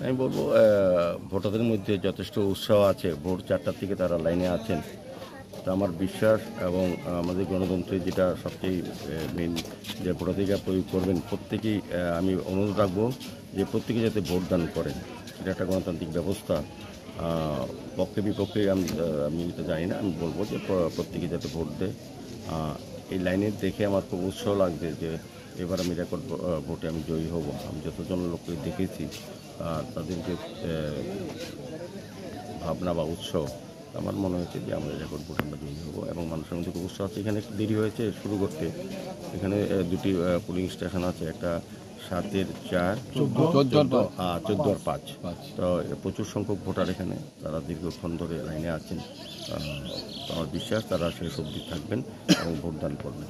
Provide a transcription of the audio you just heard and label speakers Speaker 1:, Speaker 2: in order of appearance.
Speaker 1: আমি বলবো ভোটারদের মধ্যে যথেষ্ট উৎসাহ আছে। ভোর 4টার থেকে তারা লাইনে আছেন। তো আমার বিশ্বাস এবং আমাদের গণতন্ত্রে যেটা সবচেয়ে মেন যে ভোটাধিকার প্রয়োগ করবেন, প্রত্যেকেই আমি অনুরোধ রাখবো যে প্রত্যেকে যাতে ভোটদান করেন। এটা একটা গণতান্ত্রিক ব্যবস্থা। পক্ষে বিপক্ষে আমি এটা জানি না, আমি বলবো যে প্রত্যেকে যাতে ভোট দেয়। এই লাইনে দেখে আমার খুব উৎসাহ লাগছে যে এবার আমি রেকর্ড ভোটে আমি জয়ী হব। আমি যতজন লোককে দেখেছি তাদের যে ভাবনা বা উৎসাহ, আমার মনে হচ্ছে যে আমরা রেকর্ড ভোট আমরা জয়ী হব এবং মানুষের মধ্যে খুব উৎসাহ আছে। এখানে একটু দেরি হয়েছে শুরু করতে। এখানে দুটি পুলিং স্টেশন আছে, একটা 7-4, 14 আর 5। তো প্রচুর সংখ্যক ভোটার এখানে, তারা দীর্ঘক্ষণ ধরে লাইনে আছেন। আমার বিশ্বাস তারা শেষ অবধি থাকবেন এবং ভোটদান করবেন।